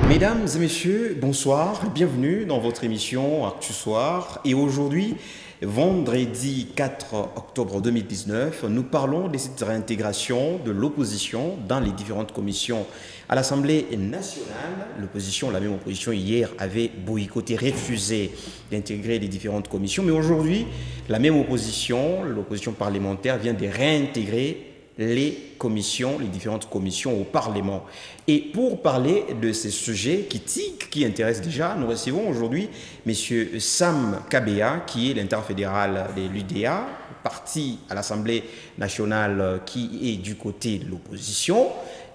Mesdames et messieurs, bonsoir, bienvenue dans votre émission Actu Soir. Et aujourd'hui, vendredi 4 octobre 2019, nous parlons de cette réintégration de l'opposition dans les différentes commissions. À l'Assemblée nationale, l'opposition, la même opposition hier, avait boycotté, refusé d'intégrer les différentes commissions. Mais aujourd'hui, la même opposition, l'opposition parlementaire, vient de réintégrer les commissions, les différentes commissions au Parlement. Et pour parler de ces sujets qui intéressent déjà, nous recevons aujourd'hui M. Sam Kabea, qui est l'interfédéral de l'UDA, parti à l'Assemblée nationale qui est du côté de l'opposition.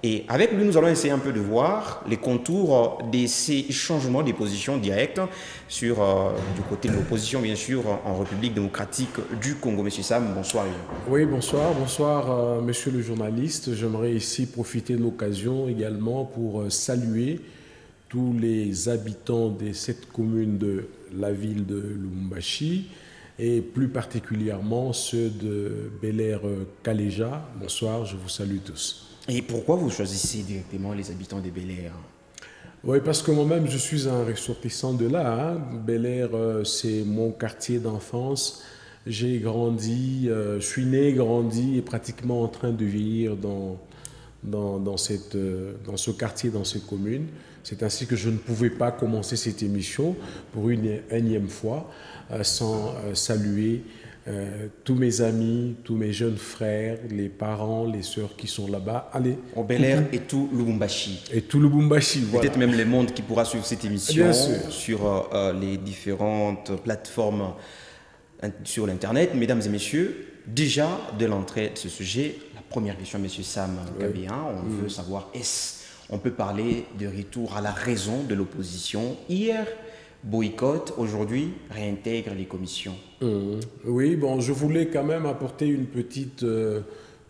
Et avec lui, nous allons essayer un peu de voir les contours de ces changements de position directes du côté de l'opposition, bien sûr, en République démocratique du Congo. Monsieur Sam, bonsoir. Oui, bonsoir. Bonsoir, monsieur le journaliste. J'aimerais ici profiter de l'occasion également pour saluer tous les habitants de cette commune de la ville de Lubumbashi et plus particulièrement ceux de Bel-Air-Kaleja. Bonsoir, je vous salue tous. Et pourquoi vous choisissez directement les habitants de Bel-Air? Oui, parce que moi-même, je suis un ressortissant de là. Bel-Air, c'est mon quartier d'enfance. J'ai grandi, je suis né, grandi et pratiquement en train de vieillir dans ce quartier, dans cette commune. C'est ainsi que je ne pouvais pas commencer cette émission pour une énième fois sans saluer tous mes amis, tous mes jeunes frères, les parents, les sœurs qui sont là-bas. Allez. Au Bel-Air et tout Lubumbashi. Et tout Lubumbashi, voilà. Peut-être même le monde qui pourra suivre cette émission Bien sûr. sur les différentes plateformes sur l'Internet. Mesdames et messieurs, déjà de l'entrée de ce sujet, la première question, M. Sam Kabea, on veut savoir, on peut parler de retour à la raison de l'opposition? Hier, boycott, aujourd'hui, réintègre les commissions. Oui, bon, je voulais quand même apporter une petite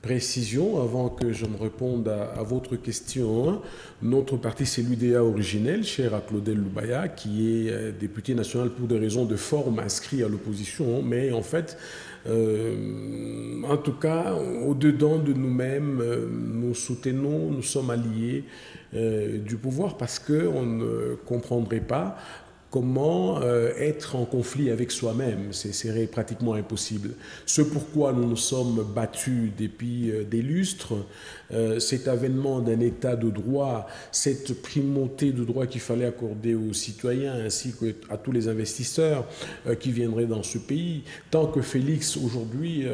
précision avant que je ne réponde à votre question. Notre parti, c'est l'UDA originel, cher à Claudel Lubaya, qui est député national pour des raisons de forme inscrit à l'opposition. Mais en fait, en tout cas, au-dedans de nous-mêmes, nous soutenons, nous sommes alliés du pouvoir parce qu'on ne comprendrait pas comment être en conflit avec soi-même. Ce serait pratiquement impossible. Ce pourquoi nous nous sommes battus depuis des lustres, cet avènement d'un état de droit, cette primauté de droit qu'il fallait accorder aux citoyens ainsi qu'à tous les investisseurs qui viendraient dans ce pays. Tant que Félix aujourd'hui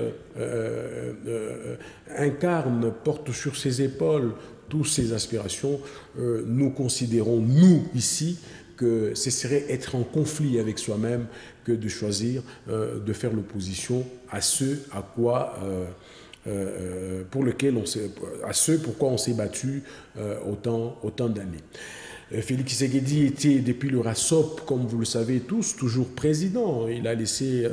incarne, porte sur ses épaules toutes ces aspirations, nous considérons, nous ici, que ce serait être en conflit avec soi-même que de choisir de faire l'opposition à ce à quoi pour lequel à ce pourquoi on s'est battu autant d'années. Félix Tshisekedi était depuis le RASOP, comme vous le savez tous, toujours président. Il a laissé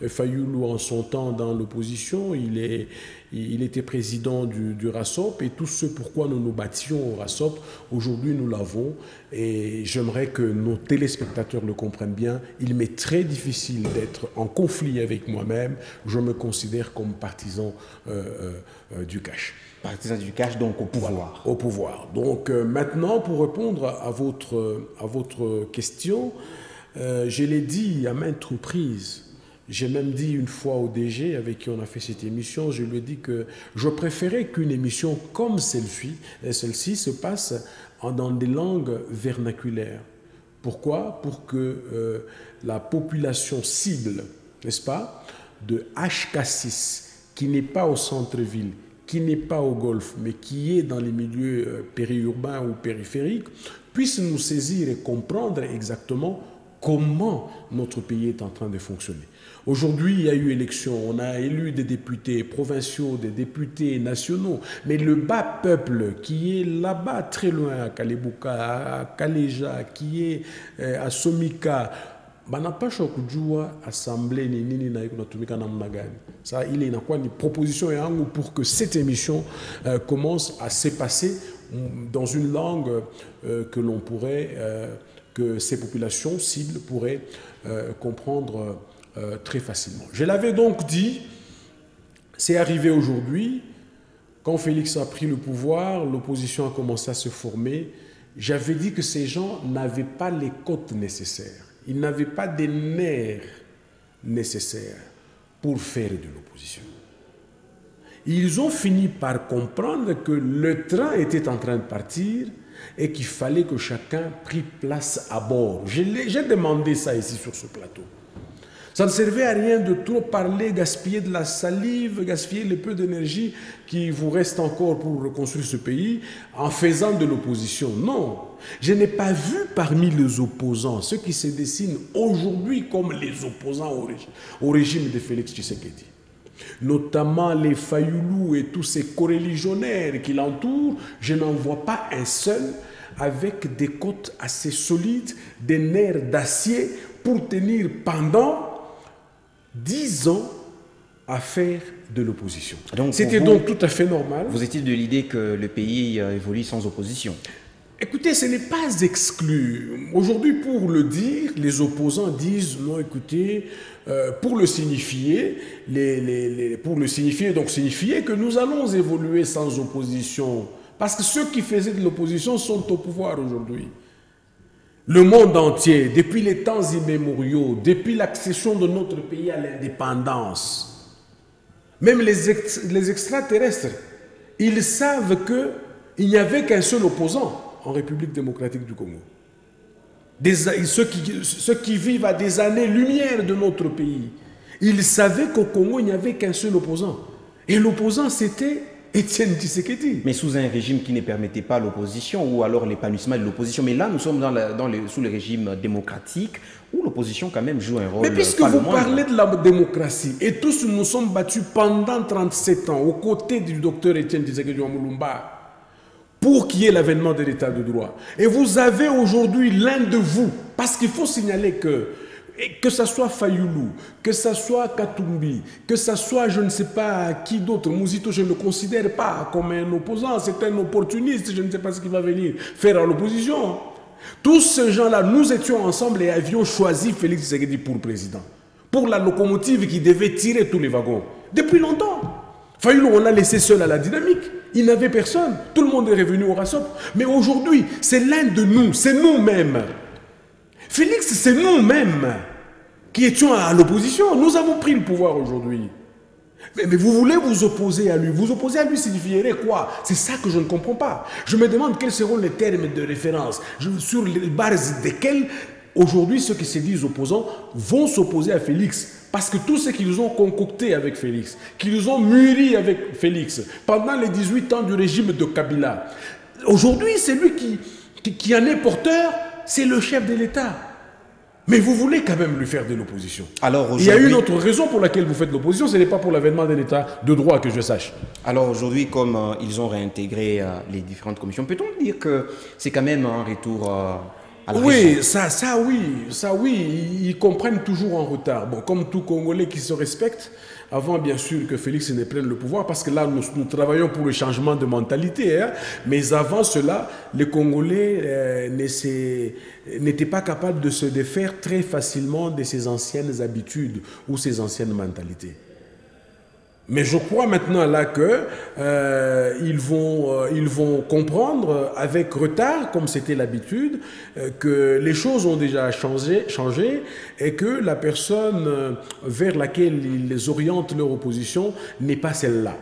Fayoulou en son temps dans l'opposition. Il était président du RASOP et tout ce pourquoi nous nous battions au RASOP, aujourd'hui nous l'avons. Et j'aimerais que nos téléspectateurs le comprennent bien. Il m'est très difficile d'être en conflit avec moi-même. Je me considère comme partisan du cash. Partisan du cash, donc au pouvoir. Voilà, au pouvoir. Donc maintenant, pour répondre à votre question, je l'ai dit à maintes reprises. J'ai même dit une fois au DG avec qui on a fait cette émission, je lui ai dit que je préférais qu'une émission comme celle-ci se passe dans des langues vernaculaires. Pourquoi? Pour que la population cible, n'est-ce pas, de HK6, qui n'est pas au centre-ville, qui n'est pas au Golfe, mais qui est dans les milieux périurbains ou périphériques, puisse nous saisir et comprendre exactement comment notre pays est en train de fonctionner. Aujourd'hui, il y a eu élection, on a élu des députés provinciaux, des députés nationaux, mais le bas peuple qui est là-bas, très loin, à Kalebuka, à Kaleja, qui est à Somika, banapasha kujua assemblée ni nini na iko natumika namna gani. Ça, il est une proposition yangu pour que cette émission commence à se passer dans une langue que l'on pourrait, que ces populations cibles pourraient comprendre très facilement. Je l'avais donc dit, c'est arrivé aujourd'hui, quand Félix a pris le pouvoir, l'opposition a commencé à se former j'avais dit que ces gens n'avaient pas les côtes nécessaires. Ils n'avaient pas des nerfs nécessaires pour faire de l'opposition. Ils ont fini par comprendre que le train était en train de partir et qu'il fallait que chacun prenne place à bord. J'ai demandé ça ici sur ce plateau. Ça ne servait à rien de trop parler, gaspiller de la salive, gaspiller le peu d'énergie qui vous reste encore pour reconstruire ce pays en faisant de l'opposition. Non, je n'ai pas vu parmi les opposants ceux qui se dessinent aujourd'hui comme les opposants au régime de Félix Tshisekedi. Notamment les Fayoulou et tous ces coreligionnaires qui l'entourent, je n'en vois pas un seul avec des côtes assez solides, des nerfs d'acier pour tenir pendant 10 ans à faire de l'opposition. C'était donc tout à fait normal. Vous êtes-il de l'idée que le pays évolue sans opposition? Écoutez, ce n'est pas exclu. Aujourd'hui, pour le dire, les opposants disent non, écoutez, pour le signifier, donc signifier que nous allons évoluer sans opposition. Parce que ceux qui faisaient de l'opposition sont au pouvoir aujourd'hui. Le monde entier, depuis les temps immémoriaux, depuis l'accession de notre pays à l'indépendance, même les extraterrestres, ils savent qu'il n'y avait qu'un seul opposant en République démocratique du Congo. Ceux qui vivent à des années-lumière de notre pays, ils savaient qu'au Congo, il n'y avait qu'un seul opposant. Et l'opposant, c'était Étienne Tshisekedi. Mais sous un régime qui ne permettait pas l'opposition, ou alors l'épanouissement de l'opposition. Mais là, nous sommes sous le régime démocratique, où l'opposition quand même joue un rôle. Mais puisque vous parlez de la démocratie, et tous nous sommes battus pendant 37 ans, aux côtés du docteur Étienne Tshisekedi Mulumba, pour qu'il y ait l'avènement de l'état de droit. Et vous avez aujourd'hui l'un de vous, parce qu'il faut signaler que ce soit Fayoulou, que ce soit Katumbi, que ce soit je ne sais pas qui d'autre, Mouzito, je ne le considère pas comme un opposant, c'est un opportuniste, je ne sais pas ce qu'il va venir faire à l'opposition. Tous ces gens-là, nous étions ensemble et avions choisi Félix Tshisekedi pour président, pour la locomotive qui devait tirer tous les wagons. Depuis longtemps. Fayoulou, on l'a laissé seul à la dynamique. Il n'avait personne. Tout le monde est revenu au RASOP. Mais aujourd'hui, c'est l'un de nous, c'est nous-mêmes. Félix, c'est nous-mêmes qui étions à l'opposition. Nous avons pris le pouvoir aujourd'hui. Mais vous voulez vous opposer à lui. Vous opposer à lui signifierait quoi? C'est ça que je ne comprends pas. Je me demande quels seront les termes de référence sur les bases desquels aujourd'hui ceux qui se disent opposants vont s'opposer à Félix. Parce que tout ce qu'ils ont concocté avec Félix, qu'ils ont mûri avec Félix pendant les 18 ans du régime de Kabila, aujourd'hui c'est lui qui en est porteur. C'est le chef de l'État. Mais vous voulez quand même lui faire de l'opposition. Il y a une autre raison pour laquelle vous faites de l'opposition, ce n'est pas pour l'avènement d'un État de droit que je sache. Alors aujourd'hui, comme ils ont réintégré les différentes commissions, peut-on dire que c'est quand même un retour à la raison? Ça oui, ils comprennent toujours en retard. Bon, comme tout Congolais qui se respecte, avant bien sûr que Félix ne prenne le pouvoir, parce que là nous travaillons pour le changement de mentalité, hein, mais avant cela, les Congolais n'étaient pas capables de se défaire très facilement de ces anciennes habitudes ou ces anciennes mentalités. Mais je crois maintenant là qu'ils vont comprendre avec retard, comme c'était l'habitude, que les choses ont déjà changé et que la personne vers laquelle ils orientent leur opposition n'est pas celle-là.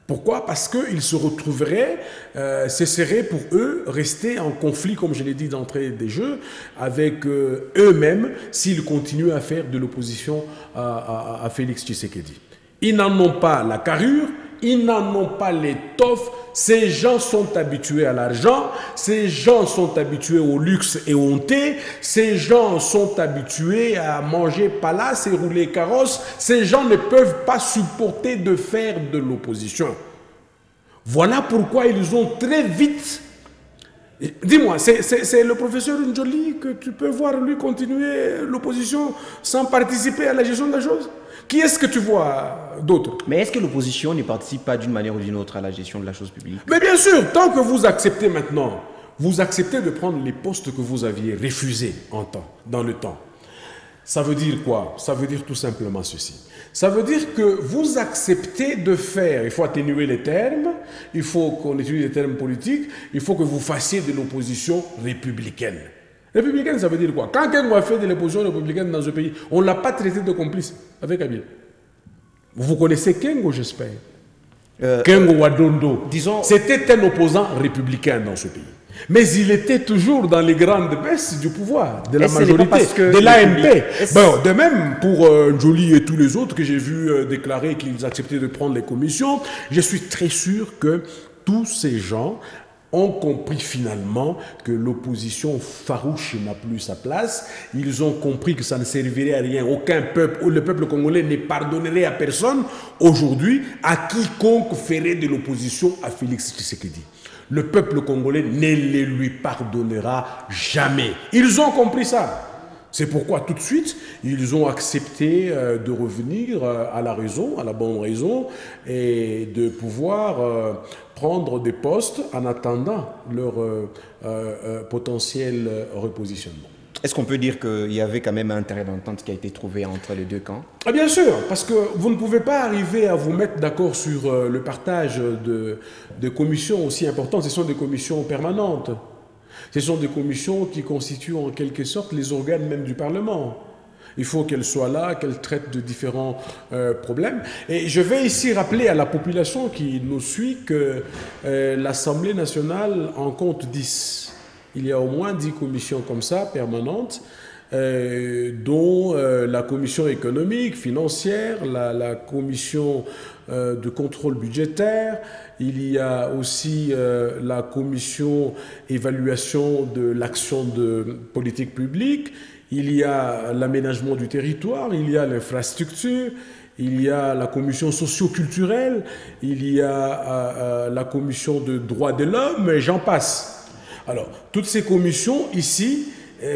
Pourquoi? Parce qu'ils se retrouveraient, ce serait pour eux rester en conflit, comme je l'ai dit d'entrée des jeux, avec eux-mêmes s'ils continuent à faire de l'opposition à Félix Tshisekedi. Ils n'en ont pas la carrure, ils n'en ont pas l'étoffe. Ces gens sont habitués à l'argent, ces gens sont habitués au luxe et au thé, ces gens sont habitués à manger palace et rouler carrosse. Ces gens ne peuvent pas supporter de faire de l'opposition. Voilà pourquoi ils ont très vite... Dis-moi, c'est le professeur Njoli que tu peux voir lui continuer l'opposition sans participer à la gestion de la chose? Qui est-ce que tu vois d'autres? Mais est-ce que l'opposition ne participe pas d'une manière ou d'une autre à la gestion de la chose publique? Mais bien sûr, tant que vous acceptez maintenant, vous acceptez de prendre les postes que vous aviez refusés dans le temps. Ça veut dire quoi? Ça veut dire tout simplement ceci. Ça veut dire que vous acceptez de faire, il faut atténuer les termes, il faut qu'on utilise les termes politiques, il faut que vous fassiez de l'opposition républicaine. Républicaine, ça veut dire quoi? Quand quelqu'un a fait de l'opposition républicaine dans ce pays, on ne l'a pas traité de complice avec Kabila. Vous connaissez Kengo, j'espère. Kengo Wadondo. C'était un opposant républicain dans ce pays. Mais il était toujours dans les grandes baisses du pouvoir, de la majorité, de l'AMP. Bon, de même pour Joly et tous les autres que j'ai vu déclarer qu'ils acceptaient de prendre les commissions, je suis très sûr que tous ces gens ont compris finalement que l'opposition farouche n'a plus sa place. Ils ont compris que ça ne servirait à rien. Aucun peuple, ou le peuple congolais ne pardonnerait à personne aujourd'hui à quiconque ferait de l'opposition à Félix Tshisekedi. Le peuple congolais ne les lui pardonnera jamais. Ils ont compris ça. C'est pourquoi tout de suite, ils ont accepté de revenir à la raison, à la bonne raison, et de pouvoir prendre des postes en attendant leur potentiel repositionnement. Est-ce qu'on peut dire qu'il y avait quand même un terrain d'entente qui a été trouvé entre les deux camps? Ah bien sûr, parce que vous ne pouvez pas arriver à vous mettre d'accord sur le partage de commissions aussi importantes. Ce sont des commissions permanentes. Ce sont des commissions qui constituent en quelque sorte les organes même du Parlement. Il faut qu'elles soient là, qu'elles traitent de différents problèmes. Et je vais ici rappeler à la population qui nous suit que l'Assemblée nationale en compte 10. Il y a au moins 10 commissions comme ça, permanentes, dont la commission économique, financière, la commission de contrôle budgétaire, il y a aussi la commission évaluation de l'action de politique publique, il y a l'aménagement du territoire, il y a l'infrastructure, il y a la commission socio-culturelle, il y a la commission de droits de l'homme, et j'en passe. Alors, toutes ces commissions ici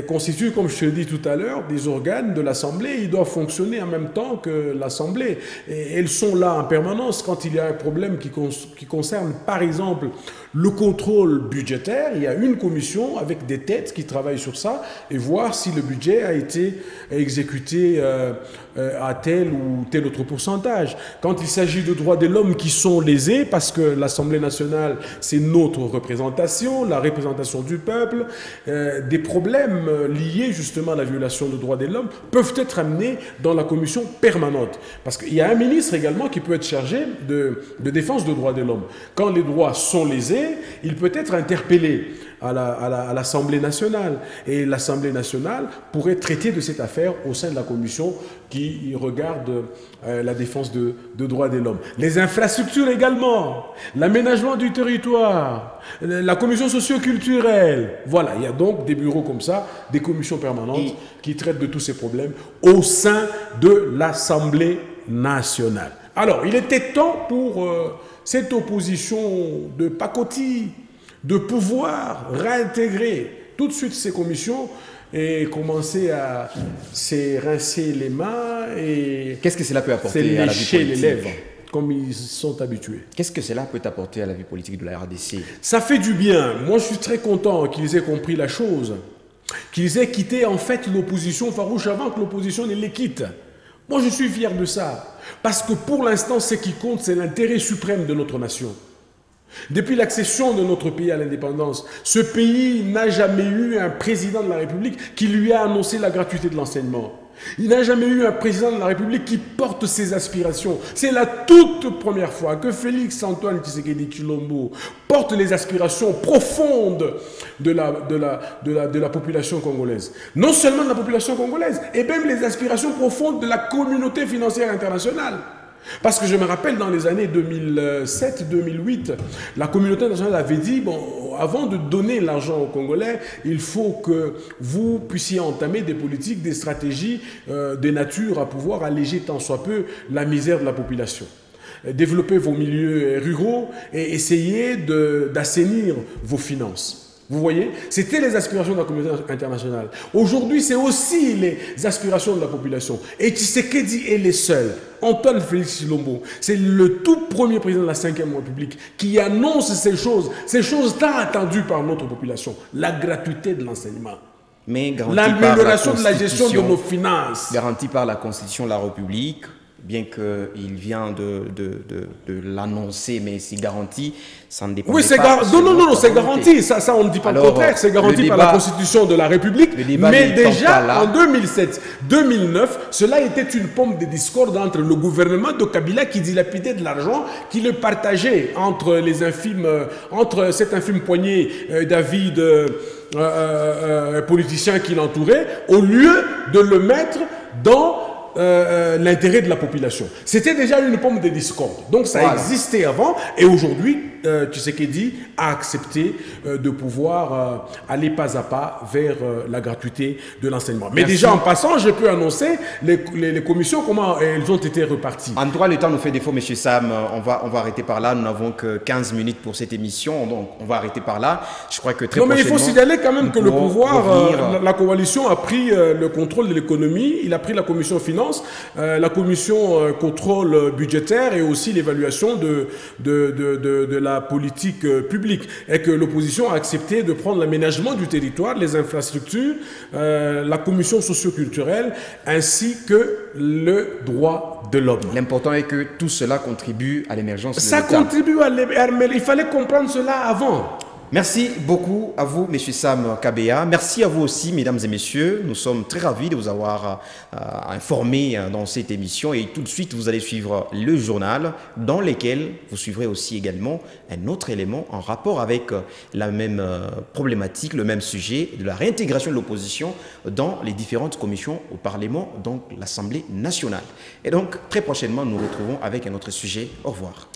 constituent, comme je te l'ai dit tout à l'heure, des organes de l'Assemblée. Ils doivent fonctionner en même temps que l'Assemblée. Et elles sont là en permanence quand il y a un problème qui concerne, par exemple, le contrôle budgétaire. Il y a une commission avec des têtes qui travaillent sur ça et voir si le budget a été exécuté à tel ou tel autre pourcentage. Quand il s'agit de droits de l'homme qui sont lésés, parce que l'Assemblée nationale, c'est notre représentation, la représentation du peuple, des problèmes liés justement à la violation des droits de l'homme peuvent être amenés dans la commission permanente. Parce qu'il y a un ministre également qui peut être chargé de défense des droits de l'homme. Quand les droits sont lésés, il peut être interpellé à l'Assemblée nationale. Et l'Assemblée nationale pourrait traiter de cette affaire au sein de la commission qui regarde la défense de droits de l'homme. Les infrastructures également, l'aménagement du territoire, la commission socio-culturelle. Voilà, il y a donc des bureaux comme ça, des commissions permanentes qui traitent de tous ces problèmes au sein de l'Assemblée nationale. Alors, il était temps pour cette opposition de pacotille, de pouvoir réintégrer tout de suite ces commissions et commencer à se rincer les mains et qu'est-ce que cela peut apporter à la vie politique? Les lèvres, comme ils sont habitués. Qu'est-ce que cela peut apporter à la vie politique de la RDC? Ça fait du bien. Moi, je suis très content qu'ils aient compris la chose, qu'ils aient quitté en fait l'opposition farouche avant que l'opposition ne les quitte. Moi, je suis fier de ça. Parce que pour l'instant, ce qui compte, c'est l'intérêt suprême de notre nation. Depuis l'accession de notre pays à l'indépendance, ce pays n'a jamais eu un président de la République qui lui a annoncé la gratuité de l'enseignement. Il n'a jamais eu un président de la République qui porte ses aspirations. C'est la toute première fois que Félix Antoine Tshisekedi Tshilombo porte les aspirations profondes de la population congolaise. Non seulement de la population congolaise, et même les aspirations profondes de la communauté financière internationale. Parce que je me rappelle dans les années 2007-2008, la communauté internationale avait dit, bon, avant de donner l'argent aux Congolais, il faut que vous puissiez entamer des politiques, des stratégies de nature à pouvoir alléger tant soit peu la misère de la population. Développer vos milieux ruraux et essayer d'assainir vos finances. Vous voyez, c'était les aspirations de la communauté internationale. Aujourd'hui, c'est aussi les aspirations de la population. Et Tshisekedi est les seuls. Antoine Félix Tshilombo, c'est le tout premier président de la 5e République qui annonce ces choses tant attendues par notre population. La gratuité de l'enseignement. mais l'amélioration de la gestion de nos finances. Garantie par la Constitution de la République, bien qu'il vient de l'annoncer, mais c'est garanti, ça ne dépend pas. Oui, c'est garanti. Non, c'est garanti. Ça, on ne dit pas le contraire. C'est garanti par la Constitution de la République. Mais déjà, en 2007-2009, cela était une pomme de discorde entre le gouvernement de Kabila qui dilapidait de l'argent, qui le partageait entre les infimes, entre cette infime poignée d'avis de politiciens qui l'entouraient, au lieu de le mettre dans l'intérêt de la population. C'était déjà une pomme de discorde. Donc ça existait avant et aujourd'hui, Tshisekedi a accepté de pouvoir aller pas à pas vers la gratuité de l'enseignement. Mais déjà en passant, je peux annoncer les commissions, comment elles ont été reparties. En tout cas, le temps nous fait défaut, M. Sam. On va arrêter par là. Nous n'avons que 15 minutes pour cette émission, donc on va arrêter par là. Je crois que très prochainement... mais il faut signaler quand même que le pouvoir, la coalition a pris le contrôle de l'économie, il a pris la commission finance, la commission contrôle budgétaire et aussi l'évaluation de la politique publique, et que l'opposition a accepté de prendre l'aménagement du territoire, les infrastructures, la commission socio-culturelle ainsi que le droit de l'homme. L'important est que tout cela contribue à l'émergence de l'État. Ça contribue à l'émergence, mais il fallait comprendre cela avant. Merci beaucoup à vous, M. Sam Kabea. Merci à vous aussi, mesdames et messieurs. Nous sommes très ravis de vous avoir informé dans cette émission. Et tout de suite, vous allez suivre le journal dans lequel vous suivrez aussi également un autre élément en rapport avec la même problématique, le même sujet de la réintégration de l'opposition dans les différentes commissions au Parlement, donc l'Assemblée nationale. Et donc, très prochainement, nous nous retrouvons avec un autre sujet. Au revoir.